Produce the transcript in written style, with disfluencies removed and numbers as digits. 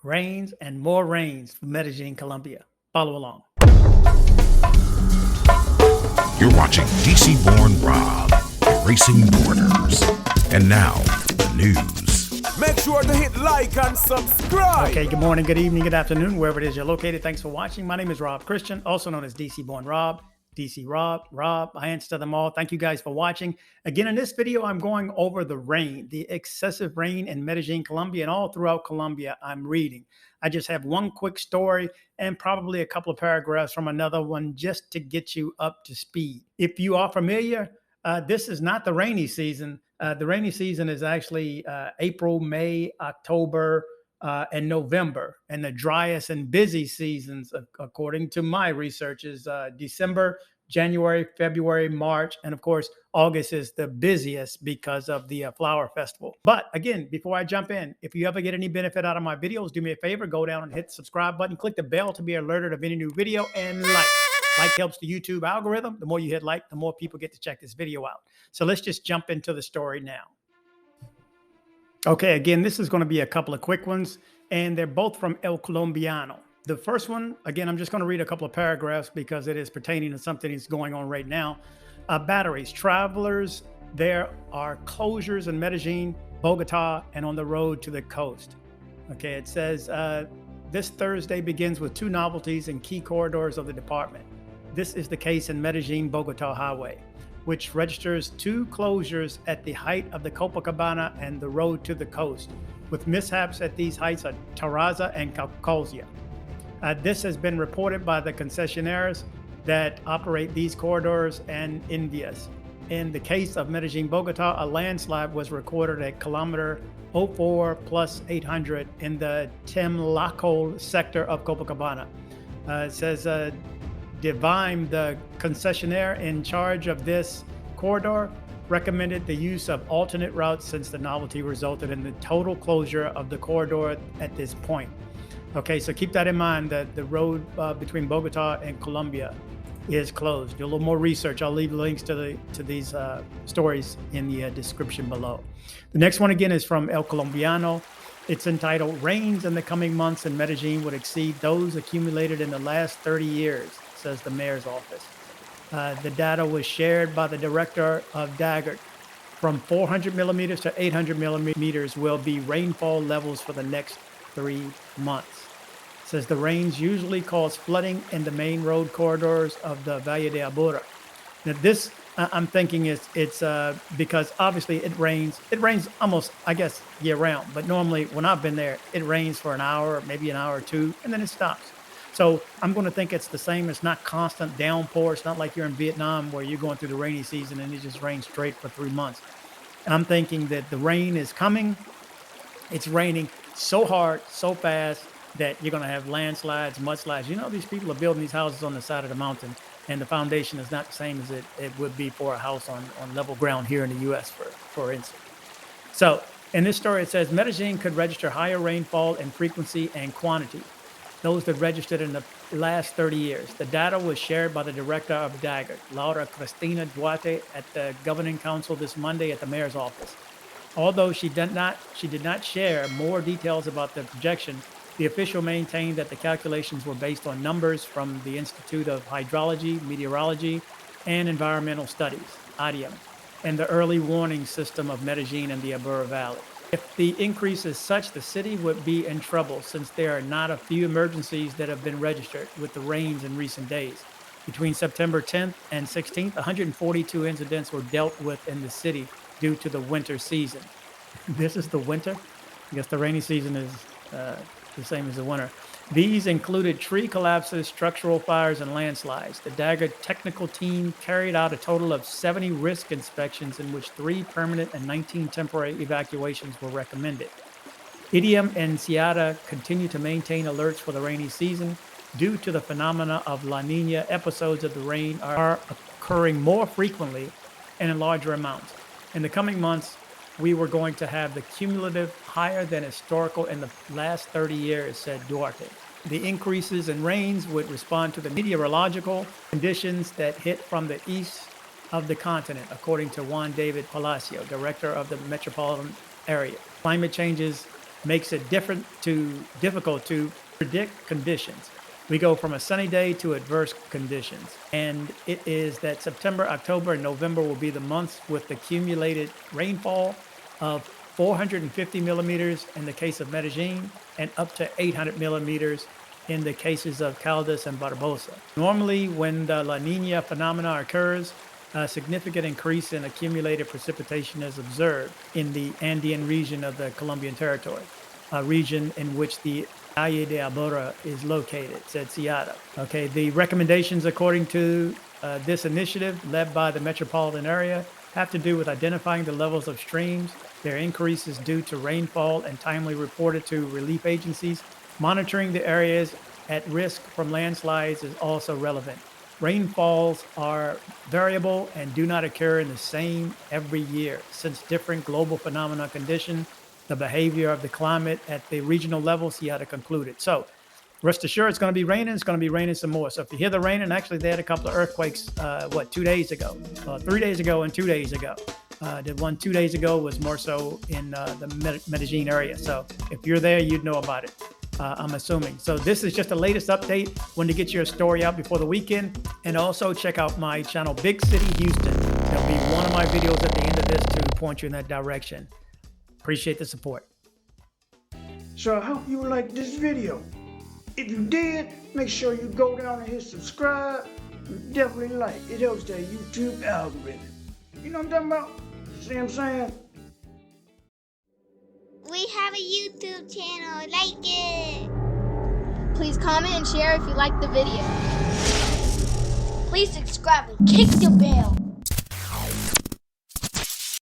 rains and more rains for Medellin Colombia. Follow along. You're watching DC-born Rob, erasing borders. And now, the news. Make sure to hit like and subscribe. Okay, good morning, good evening, good afternoon, wherever it is you're located. Thanks for watching. My name is Rob Christian, also known as DC-born Rob. DC Rob, I answer them all. Thank you guys for watching. Again, in this video, I'm going over the rain, the excessive rain in Medellin, Colombia, and all throughout Colombia I'm reading. I just have one quick story and probably a couple of paragraphs from another one just to get you up to speed. If you are familiar, this is not the rainy season. The rainy season is actually April, May, October, and November, and the driest and busy seasons, according to my research, is December, January, February, March, and of course, August is the busiest because of the flower festival. But again, before I jump in, if you ever get any benefit out of my videos, do me a favor, go down and hit the subscribe button, click the bell to be alerted of any new video, and like. Like helps the YouTube algorithm. The more you hit like, the more people get to check this video out. So let's just jump into the story now. Okay, again, this is going to be a couple of quick ones, and they're both from El Colombiano. The first one, again, I'm just going to read a couple of paragraphs because it is pertaining to something that's going on right now. Batteries, travelers, there are closures in Medellin, Bogota, and on the road to the coast. Okay, it says this Thursday begins with two novelties in key corridors of the department. This is the case in Medellin-Bogota Highway, which registers two closures at the height of the Copacabana and the road to the coast, with mishaps at these heights at Tarraza and Caucasia. This has been reported by the concessionaires that operate these corridors and Indias. In the case of Medellin-Bogota, a landslide was recorded at kilometer 04 plus 800 in the Temlaco sector of Copacabana. It says Divine, the concessionaire in charge of this corridor, recommended the use of alternate routes since the novelty resulted in the total closure of the corridor at this point. Okay, so keep that in mind that the road between Bogota and Colombia is closed. Do a little more research. I'll leave links to these stories in the description below. The next one again is from El Colombiano. It's entitled "Rains in the Coming Months in Medellin Would Exceed Those Accumulated in the Last 30 Years," says the mayor's office. The data was shared by the director of DAGGERT. From 400 millimeters to 800 millimeters will be rainfall levels for the next 3 months. It says the rains usually cause flooding in the main road corridors of the Valle de Aburrá. Now this, I'm thinking it's because obviously it rains almost, I guess, year round. But normally when I've been there, it rains for an hour, maybe an hour or two, and then it stops. So I'm going to think it's the same. It's not constant downpour. It's not like you're in Vietnam where you're going through the rainy season and it just rains straight for 3 months. I'm thinking that the rain is coming. It's raining so hard, so fast that you're going to have landslides, mudslides. You know, these people are building these houses on the side of the mountain, and the foundation is not the same as it would be for a house on level ground here in the U.S., for instance. So in this story, it says Medellin could register higher rainfall in frequency and quantity, those that registered in the last 30 years. The data was shared by the director of DAGGERT, Laura Cristina Duarte, at the governing council this Monday at the mayor's office. Although she did not share more details about the projection, the official maintained that the calculations were based on numbers from the Institute of Hydrology, Meteorology, and Environmental Studies, IDEM, and the early warning system of Medellin and the Aburrá Valley. If the increase is such, the city would be in trouble since there are not a few emergencies that have been registered with the rains in recent days. Between September 10th and 16th, 142 incidents were dealt with in the city due to the winter season. This is the winter? I guess the rainy season is the same as the winter. These included tree collapses, structural fires, and landslides. The DAGGERT technical team carried out a total of 70 risk inspections in which 3 permanent and 19 temporary evacuations were recommended. IDEM and SIADA continue to maintain alerts for the rainy season. Due to the phenomena of La Nina, episodes of the rain are occurring more frequently and in larger amounts. In the coming months, we were going to have the cumulative higher than historical in the last 30 years, said Duarte. The increases in rains would respond to the meteorological conditions that hit from the east of the continent, according to Juan David Palacio, director of the metropolitan area. Climate changes makes it difficult to predict conditions. We go from a sunny day to adverse conditions. And it is that September, October, and November will be the months with accumulated rainfall of 450 millimeters in the case of Medellin and up to 800 millimeters in the cases of Caldas and Barbosa. Normally, when the La Nina phenomena occurs, a significant increase in accumulated precipitation is observed in the Andean region of the Colombian territory, a region in which the Valle de Abora is located, said Ciara. Okay, the recommendations according to this initiative led by the metropolitan area have to do with identifying the levels of streams, their increase is due to rainfall and timely reported to relief agencies. Monitoring the areas at risk from landslides is also relevant. Rainfalls are variable and do not occur in the same every year. Since different global phenomena condition the behavior of the climate at the regional level, Ciara concluded. So rest assured, it's going to be raining. It's going to be raining some more. So if you hear the rain, and actually they had a couple of earthquakes, 2 days ago, 3 days ago and 2 days ago. The one 2 days ago was more so in the Medellin area. So if you're there, you'd know about it. I'm assuming. So this is just the latest update. When to get your story out before the weekend. And also check out my channel, Big City Houston. There'll be one of my videos at the end of this to point you in that direction. Appreciate the support. So I hope you liked this video. If you did, make sure you go down and hit subscribe. And definitely like. It helps that YouTube algorithm. You know what I'm talking about? See what I'm saying? We have a YouTube channel, like it! Please comment and share if you liked the video. Please subscribe and kick the bell.